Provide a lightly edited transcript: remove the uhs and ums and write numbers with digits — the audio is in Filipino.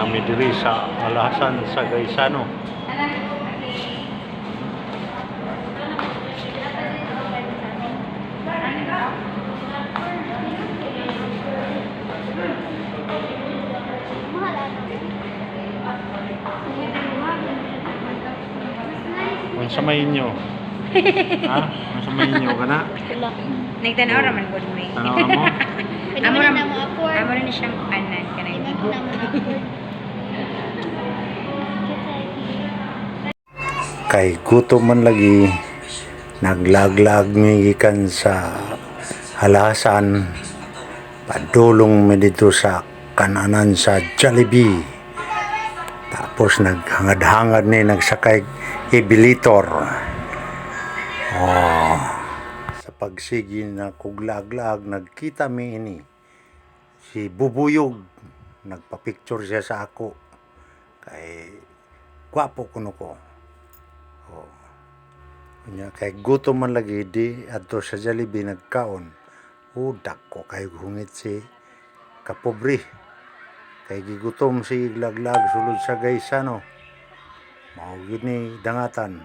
kami diri sa Alasan sa Gaisano. Kung sa may inyo. Ha? Kung sa may inyo ka na? Wala. Nagtanaw raman gud mo. Tanawa mo? Amo Pwede na mo afford. amo na siyang kanan kanay. Pwede mo afford. Kay gutom man lagi naglaglag gikan sa Alasan padulong mi dito sa kananan sa Jollibee, tapos naghangad-hangad ni nagsakay ibilitor. Sa pagsigi na kuglaglag nagkita mi ini si Bubuyog, nagpa-picture siya sa ako kay gwapo kuno ko. Kay gutom man lagi di adto sa Jollibee nagkaon. Dako kay hungit si kapobre. Kay gigutom si Iglaglag sulod sa Gaisano. Mao gid ni dangatan.